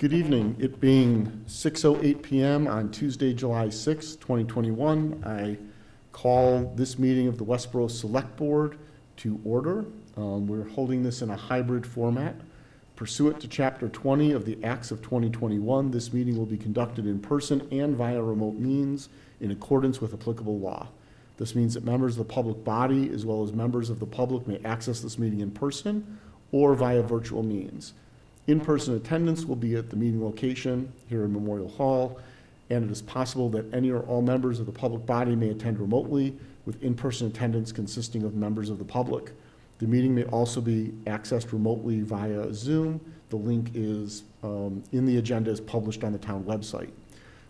Good evening. It being 6:08 p.m. on Tuesday, July 6, 2021, I call this meeting of the Westborough Select Board to order. We're holding this in a hybrid format. Pursuant to Chapter 20 of the Acts of 2021, this meeting will be conducted in person and via remote means in accordance with applicable law. This means that members of the public body, as well as members of the public, may access this meeting in person or via virtual means. In-person attendance will be at the meeting location here in Memorial Hall, and it is possible that any or all members of the public body may attend remotely, with in-person attendance consisting of members of the public. The meeting may also be accessed remotely via Zoom. The link is in the agenda as published on the town website.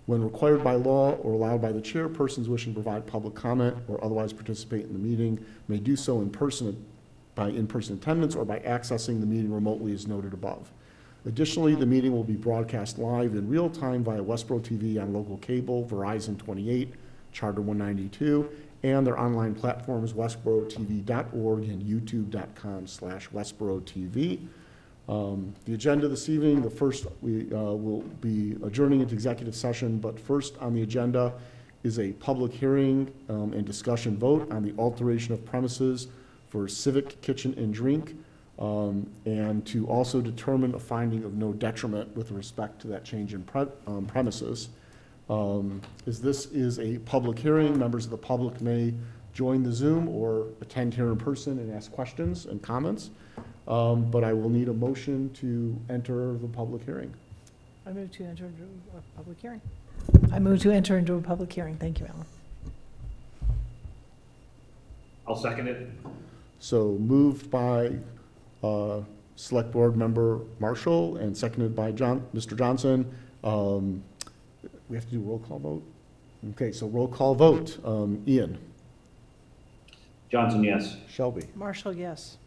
When required by law or allowed by the chair, persons wishing to provide public comment or otherwise participate in the meeting may do so in person by in-person attendance or by accessing the meeting remotely as noted above. Additionally, the meeting will be broadcast live in real time via Westborough TV on local cable, Verizon 28, Charter 192, and their online platforms, westboroughTV.org and youtube.com/WestboroughTV. The agenda this evening, we will be adjourning into executive session, but first on the agenda is a public hearing and discussion vote on the alteration of premises for Civic Kitchen and Drink, and to also determine a finding of no detriment with respect to that change in premises. As this is a public hearing, members of the public may join the Zoom or attend here in person and ask questions and comments, but I will need a motion to enter the public hearing. I move to enter into a public hearing. I move to enter into a public hearing. Thank you, Alan. I'll second it. So moved by Select Board Member Marshall and seconded by Mr. Johnson. We have to do a roll call vote? Okay, so roll call vote. Ian? Johnson, yes. Shelby? Marshall, yes.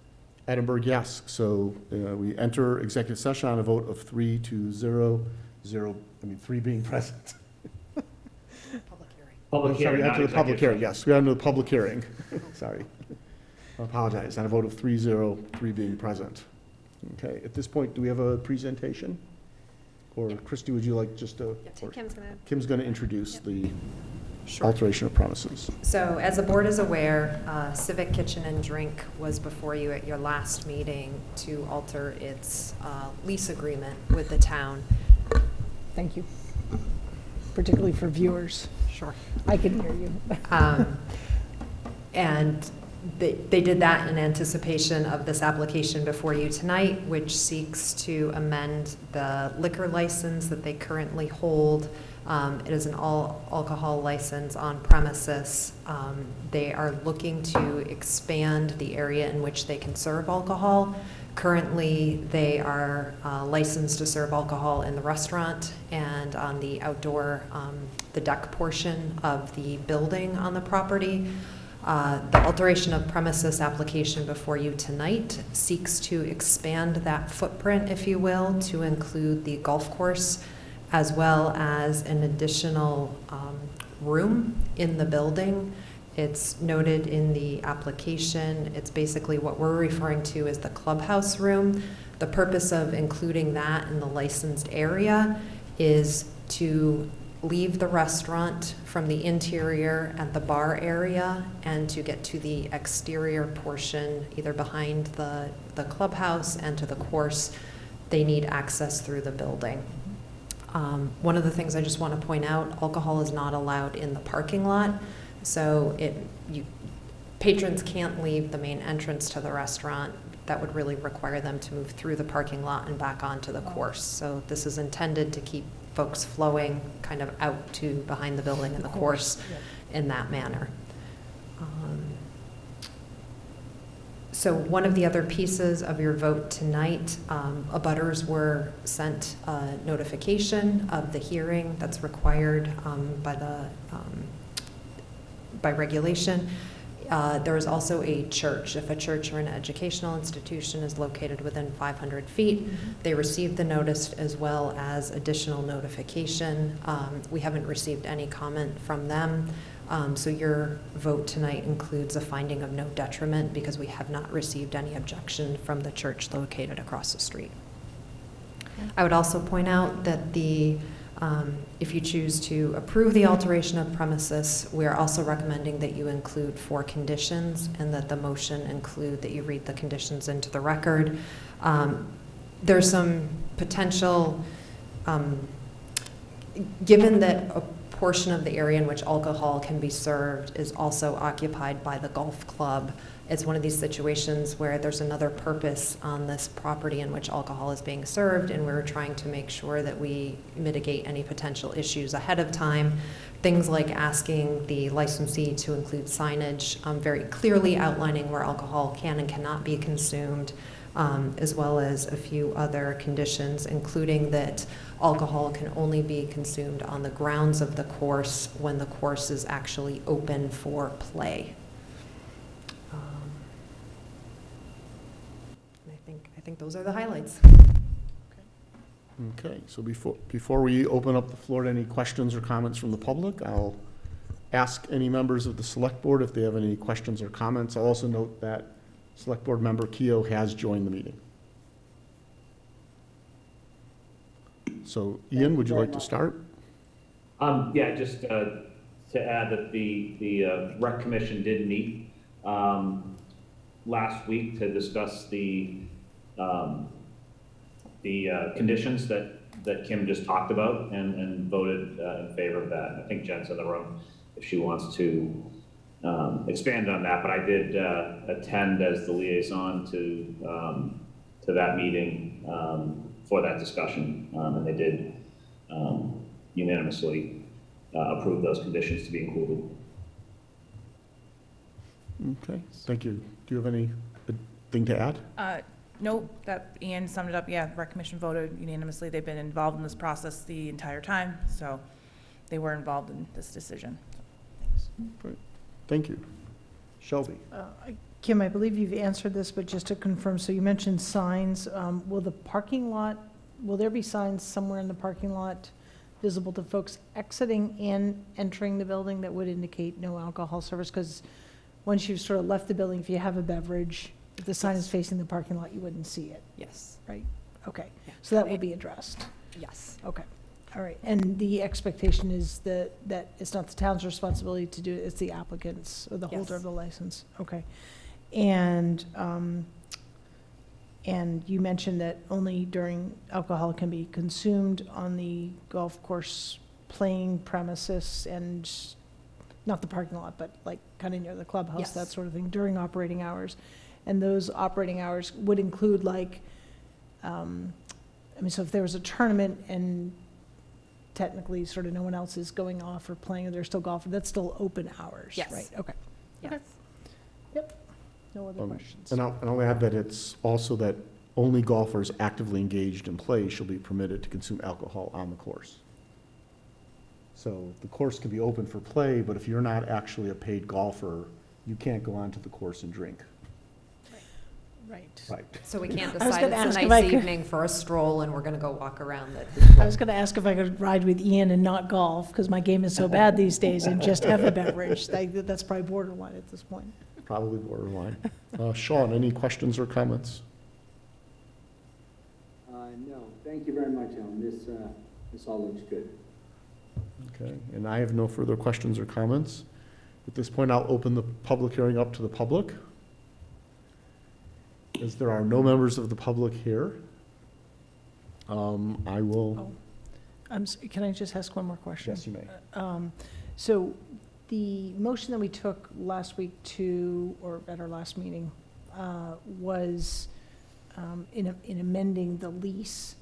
Edinburgh, yes. So we enter executive session on a vote of 3 to 0, 3 being present. Public hearing. Public hearing. Sorry, enter the public hearing, yes. We enter the public hearing. Sorry. I apologize. On a vote of 3-0, 3 being present. Okay, at this point, do we have a presentation? Or Christy, would you like just to? Yeah, Kim's going to introduce the Sure. alteration of premises. So as the board is aware, Civic Kitchen and Drink was before you at your last meeting to alter its lease agreement with the town. Thank you. Particularly for viewers. Sure. I can hear you. And they did that in anticipation of this application before you tonight, which seeks to amend the liquor license that they currently hold. It is an all alcohol license on premises. They are looking to expand the area in which they can serve alcohol. Currently, they are licensed to serve alcohol in the restaurant and on the outdoor, the deck portion of the building on the property. The alteration of premises application before you tonight seeks to expand that footprint, if you will, to include the golf course as well as an additional room in the building. It's noted in the application. It's basically what we're referring to as the clubhouse room. The purpose of including that in the licensed area is to leave the restaurant from the interior at the bar area and to get to the exterior portion, either behind the clubhouse and to the course. They need access through the building. One of the things I just want to point out, alcohol is not allowed in the parking lot, so patrons can't leave the main entrance to the restaurant. That would really require them to move through the parking lot and back onto the course. So this is intended to keep folks flowing kind of out to behind the building and the course in that manner. So one of the other pieces of your vote tonight, abutters were sent a notification of the hearing that's required by regulation. There is also a church. If a church or an educational institution is located within 500 feet, they receive the notice as well as additional notification. We haven't received any comment from them. So your vote tonight includes a finding of no detriment because we have not received any objection from the church located across the street. I would also point out that if you choose to approve the alteration of premises, we are also recommending that you include 4 conditions, and that the motion include that you read the conditions into the record. There's some potential, given that a portion of the area in which alcohol can be served is also occupied by the golf club. It's one of these situations where there's another purpose on this property in which alcohol is being served, and we're trying to make sure that we mitigate any potential issues ahead of time. Things like asking the licensee to include signage very clearly outlining where alcohol can and cannot be consumed, as well as a few other conditions, including that alcohol can only be consumed on the grounds of the course when the course is actually open for play. I think those are the highlights. Okay, so before we open up the floor to any questions or comments from the public, I'll ask any members of the select board if they have any questions or comments. I'll also note that select board member Keough has joined the meeting. So Ian, would you like to start? Yeah, just to add that the rec commission did meet last week to discuss the conditions that Kim just talked about and voted in favor of that. I think Jen's in the room if she wants to expand on that, but I did attend as the liaison to that meeting for that discussion, and they did unanimously approve those conditions to be included. Okay, thank you. Do you have anything to add? Nope, that Ian summed it up. Yeah, the rec commission voted unanimously. They've been involved in this process the entire time, so they were involved in this decision. Thanks. Great. Thank you. Shelby? Kim, I believe you've answered this, but just to confirm, so you mentioned signs. Will there be signs somewhere in the parking lot visible to folks exiting and entering the building that would indicate no alcohol service? Because once you've sort of left the building, if you have a beverage, if the sign is facing the parking lot, you wouldn't see it, Yes. right? Okay, Yeah. so that will be addressed. Yes. Okay, all right. And the expectation is that it's not the town's responsibility to do it, it's the applicant's or the holder Yes. of the license? Okay. And you mentioned that only during alcohol can be consumed on the golf course playing premises and not the parking lot, but like kind of near the clubhouse, Yes. that sort of thing, during operating hours. And those operating hours would include like, so if there was a tournament and technically sort of no one else is going off or playing, or they're still golfing, that's still open hours, Yes. right? Okay. Yes. Okay. Yep. No other questions. And I'll add that it's also that only golfers actively engaged in play shall be permitted to consume alcohol on the course. So the course can be open for play, but if you're not actually a paid golfer, you can't go onto the course and drink. Right. Right. So we can't I was decide gonna it's ask a if I nice could- evening for a stroll and we're going to go walk around it. I was going to ask if I could ride with Ian and not golf, because my game is so bad these days, and just have a beverage. That's probably borderline at this point. Probably borderline. Sean, any questions or comments? No, thank you very much, Ellen. This all looks good. Okay, and I have no further questions or comments. At this point, I'll open the public hearing up to the public. As there are no members of the public here, I will, Can I just ask one more question? yes, you may. So the motion that we took last week or at our last meeting, was in amending the lease,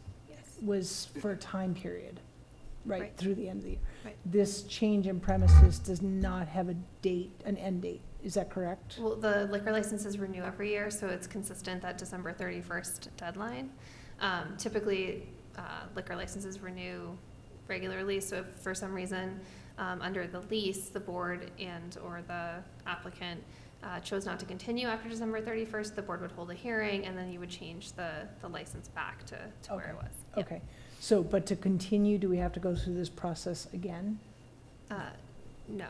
was for a time period, right, Right. through the end of the year. Right. This change in premises does not have a date, an end date, is that correct? Well, the liquor licenses renew every year, so it's consistent that December 31st deadline. Typically, liquor licenses renew regularly, so if for some reason, under the lease, the board or the applicant chose not to continue after December 31st, the board would hold a hearing, and then you would change the license back to where it was. Yep. Okay, so, but to continue, do we have to go through this process again? No.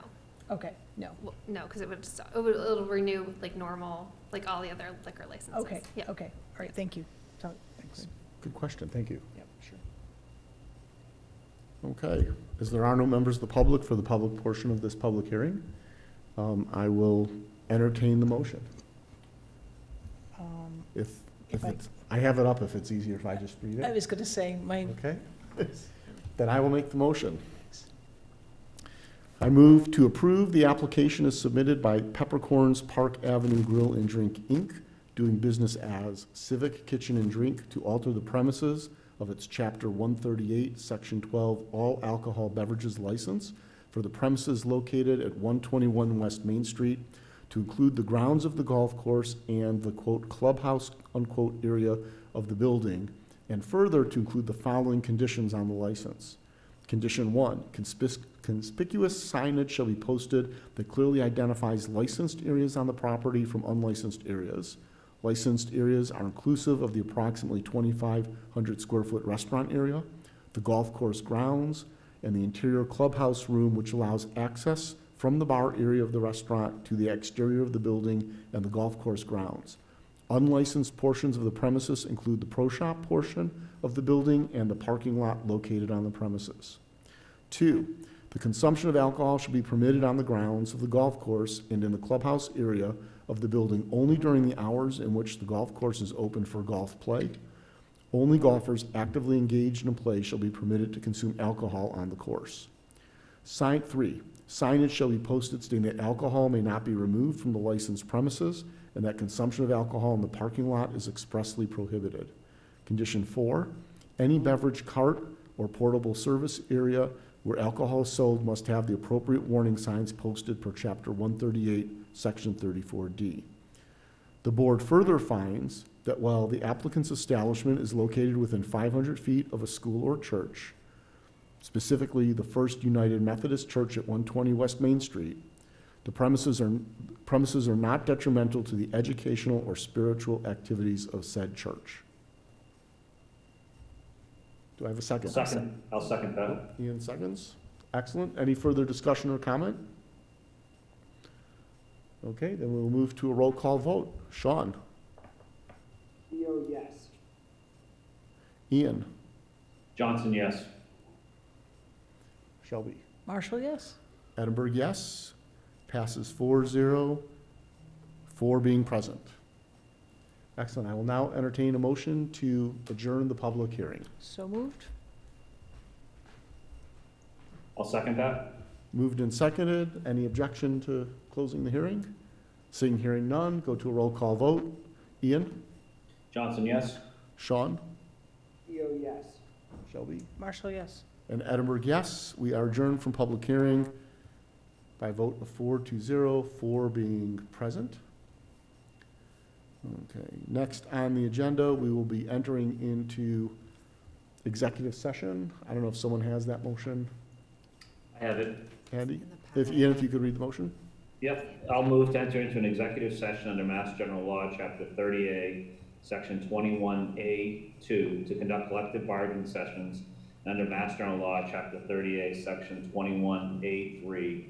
Okay, no. Well, no, because it'll renew like normal, like all the other liquor licenses. Okay, Yeah. okay, all right, thank you. So, thanks. Good question, thank you. Yep. Okay, as there are no members of the public for the public portion of this public hearing, I will entertain the motion. If it's, I have it up if it's easier if I just read I it. was going to say, my, Okay, then I will make the motion. I move to approve the application as submitted by Peppercorns Park Avenue Grill and Drink, Inc., doing business as Civic Kitchen and Drink, to alter the premises of its Chapter 138, Section 12, all alcohol beverages license for the premises located at 121 West Main Street to include the grounds of the golf course and the, quote, clubhouse, unquote, area of the building, and further to include the following conditions on the license. Condition 1, conspicuous signage shall be posted that clearly identifies licensed areas on the property from unlicensed areas. Licensed areas are inclusive of the approximately 2,500 square foot restaurant area, the golf course grounds, and the interior clubhouse room, which allows access from the bar area of the restaurant to the exterior of the building and the golf course grounds. Unlicensed portions of the premises include the pro shop portion of the building and the parking lot located on the premises. 2, the consumption of alcohol should be permitted on the grounds of the golf course and in the clubhouse area of the building only during the hours in which the golf course is open for golf play. Only golfers actively engaged in play shall be permitted to consume alcohol on the course. 3, signage shall be posted stating that alcohol may not be removed from the licensed premises and that consumption of alcohol in the parking lot is expressly prohibited. Condition 4, any beverage cart or portable service area where alcohol is sold must have the appropriate warning signs posted per Chapter 138, Section 34D. The board further finds that while the applicant's establishment is located within 500 feet of a school or church, specifically the First United Methodist Church at 120 West Main Street, the premises are not detrimental to the educational or spiritual activities of said church. Do I have a second? Second, I'll second that. Ian seconds. Excellent. Any further discussion or comment? Okay, then we'll move to a roll call vote. Sean? Theo, yes. Ian? Johnson, yes. Shelby? Marshall, yes? Edinburgh, yes. Passes 4-0, 4 being present. Excellent. I will now entertain a motion to adjourn the public hearing. So moved? I'll second that. Moved and seconded. Any objection to closing the hearing? Seeing, hearing none, go to a roll call vote. Ian? Johnson, yes. Sean? Theo, yes. Shelby? Marshall, yes? And Edinburgh, yes. We are adjourned from public hearing by a vote of 4-0, 4 being present. Okay, next on the agenda, we will be entering into executive session. I don't know if someone has that motion I have it. handy. Ian, if you could read the motion. Yep, I'll move to enter into an executive session under Mass General Law, Chapter 30A, Section 21A2, to conduct collective bargaining sessions, and under Mass General Law, Chapter 30A, Section 21A3,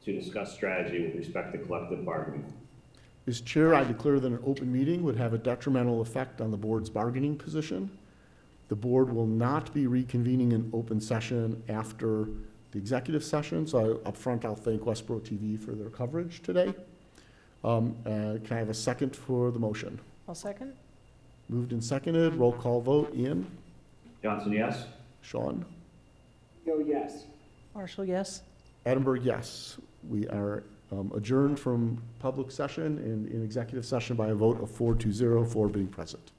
to discuss strategy with respect to collective bargaining. As chair, I declare that an open meeting would have a detrimental effect on the board's bargaining position. The board will not be reconvening in open session after the executive session, so up front, I'll thank Westborough TV for their coverage today. Can I have a second for the motion? I'll second? Moved and seconded, roll call vote. Ian? Johnson, yes. Sean? Theo, yes. Marshall, yes? Edinburgh, yes. We are adjourned from public session and in executive session by a vote of 4-0, 4 being present.